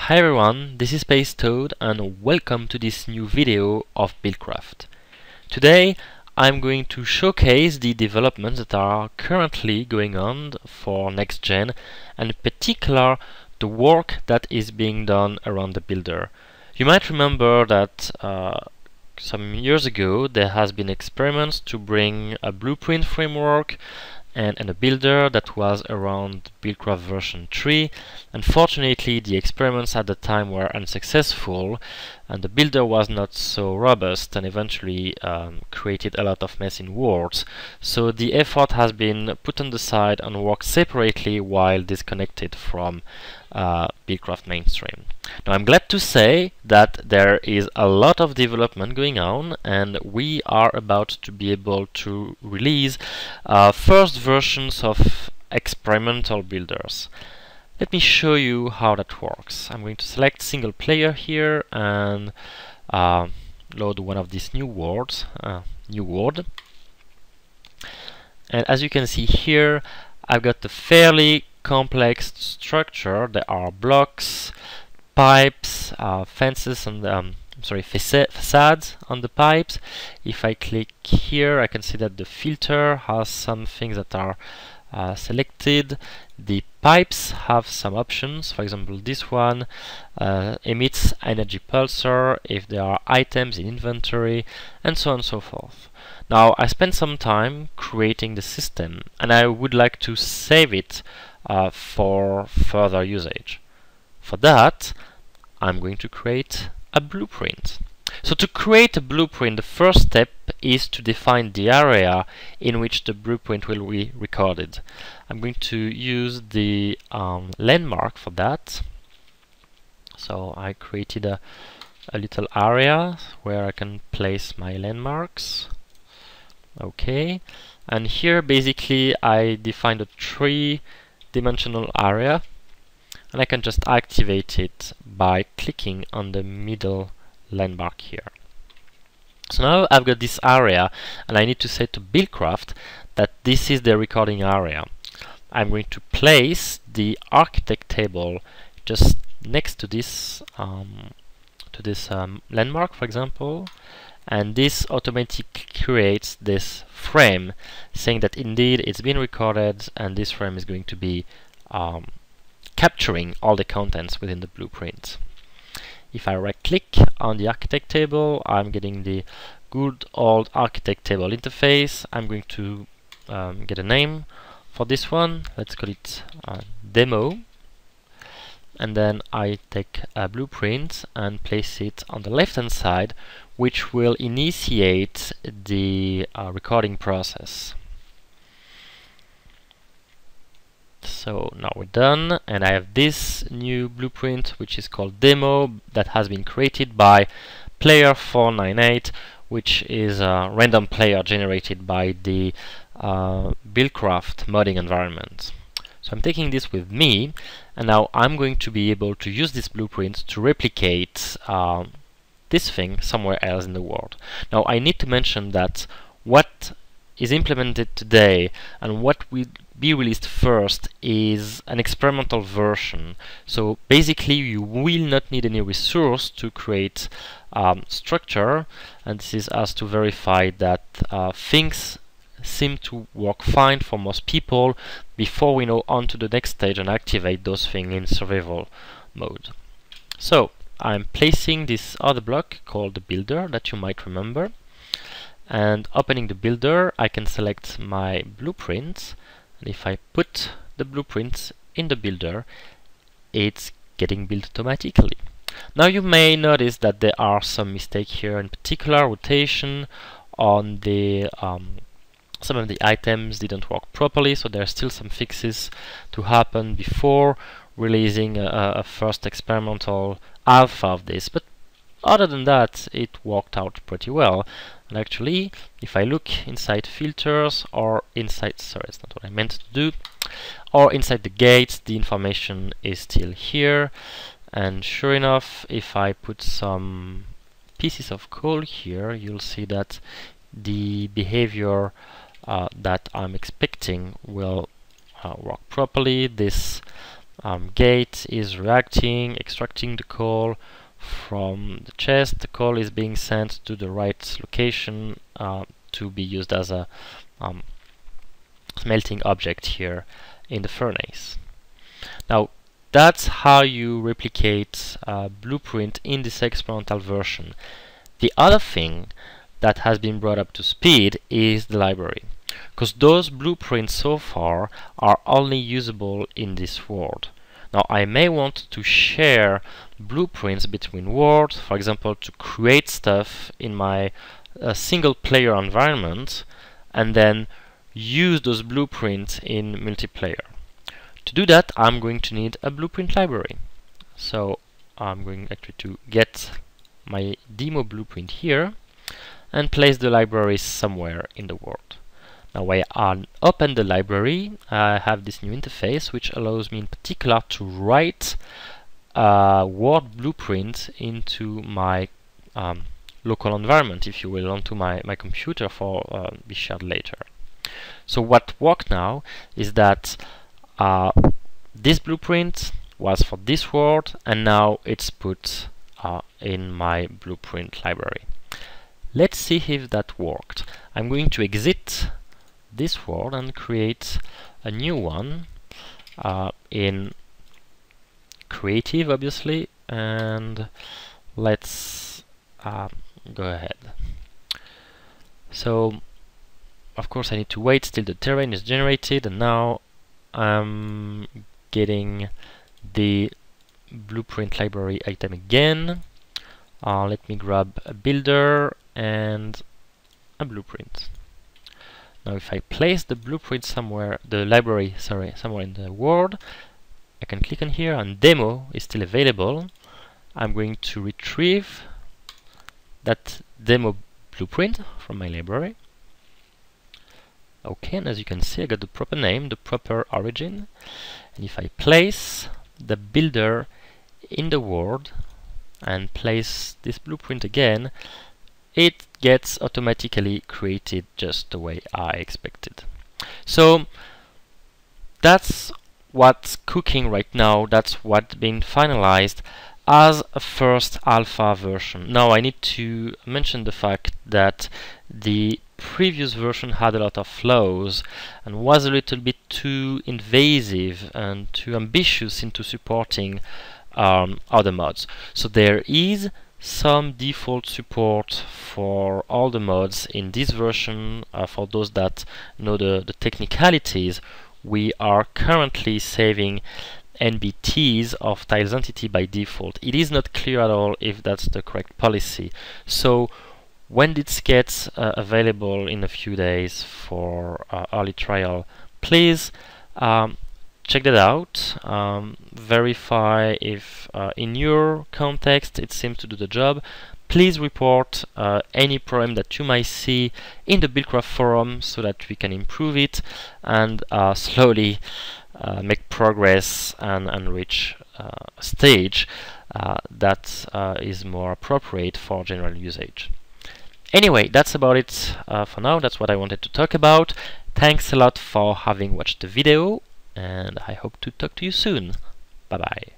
Hi everyone, this is Space Toad and welcome to this new video of BuildCraft. Today I'm going to showcase the developments that are currently going on for NextGen, and in particular the work that is being done around the builder. You might remember that some years ago there has been experiments to bring a blueprint framework and a builder that was around BuildCraft version 3. Unfortunately, the experiments at the time were unsuccessful and the builder was not so robust and eventually created a lot of mess in worlds. So the effort has been put on the side and worked separately while disconnected from BuildCraft mainstream. Now I'm glad to say that there is a lot of development going on and we are about to be able to release first versions of experimental builders. Let me show you how that works. I'm going to select single player here and load one of these new worlds, new world. And as you can see here, I've got a fairly complex structure. There are blocks, pipes, fences, and facades on the pipes. If I click here, I can see that the filter has some things that are selected. The pipes have some options. For example, this one emits energy pulsar if there are items in inventory, and so on and so forth. Now, I spent some time creating the system, and I would like to save it for further usage. For that, I'm going to create a blueprint. So to create a blueprint, the first step is to define the area in which the blueprint will be recorded. I'm going to use the landmark for that. So I created a little area where I can place my landmarks. Okay, and here basically I defined a 3-dimensional area, and I can just activate it by clicking on the middle landmark here. So now I've got this area and I need to say to BuildCraft that this is the recording area. I'm going to place the architect table just next to this landmark, for example, and this automatically creates this frame saying that indeed it's been recorded, and this frame is going to be capturing all the contents within the blueprint. If I right click on the architect table, I'm getting the good old architect table interface. I'm going to get a name for this one. Let's call it demo. And then I take a blueprint and place it on the left hand side, which will initiate the recording process. So now we're done, and I have this new blueprint which is called demo that has been created by player498, which is a random player generated by the BuildCraft modding environment. So I'm taking this with me, and now I'm going to be able to use this blueprint to replicate this thing somewhere else in the world. Now I need to mention that what is implemented today and what will be released first is an experimental version. So basically you will not need any resource to create structure, and this is us to verify that things seem to work fine for most people before we go on to the next stage and activate those things in survival mode. So I'm placing this other block called the builder that you might remember, and opening the builder I can select my blueprint, and if I put the blueprint in the builder, it's getting built automatically. Now you may notice that there are some mistakes here, in particular rotation on the some of the items didn't work properly, so there are still some fixes to happen before releasing a first experimental alpha of this, but other than that it worked out pretty well. And actually, if I look inside filters or inside, sorry, it's not what I meant to do, or inside the gates, the information is still here. And sure enough, if I put some pieces of code here, you'll see that the behavior that I'm expecting will work properly. This Gate is reacting, extracting the coal from the chest. The coal is being sent to the right location to be used as a smelting object here in the furnace. Now that's how you replicate Blueprint in this experimental version. The other thing that has been brought up to speed is the library, because those blueprints so far are only usable in this world. Now I may want to share blueprints between worlds, for example to create stuff in my single player environment and then use those blueprints in multiplayer. To do that I'm going to need a blueprint library. So I'm going actually to get my demo blueprint here and place the library somewhere in the world. Now when I open the library, I have this new interface which allows me in particular to write a world blueprint into my local environment, if you will, onto my computer for be shared later. So what worked now is that this blueprint was for this world and now it's put in my blueprint library. Let's see if that worked. I'm going to exit this world and create a new one in creative, obviously, and let's go ahead. So of course I need to wait till the terrain is generated, and now I'm getting the blueprint library item again. Let me grab a builder and a blueprint. Now if I place the blueprint somewhere, the library, sorry, somewhere in the world, I can click on here and demo is still available. I'm going to retrieve that demo blueprint from my library. Okay, and as you can see I got the proper name, the proper origin, and if I place the builder in the world and place this blueprint again, it gets automatically created just the way I expected. So that's what's cooking right now, that's what's being finalized as a first alpha version. Now I need to mention the fact that the previous version had a lot of flaws and was a little bit too invasive and too ambitious into supporting other mods. So there is some default support for all the mods in this version. For those that know the technicalities, we are currently saving NBTs of tiles entity by default. It is not clear at all if that's the correct policy. So when this gets available in a few days for early trial, please check that out, verify if in your context it seems to do the job. Please report any problem that you might see in the BuildCraft forum so that we can improve it and slowly make progress and reach a stage that is more appropriate for general usage. Anyway, that's about it for now. That's what I wanted to talk about. Thanks a lot for having watched the video, and I hope to talk to you soon. Bye bye.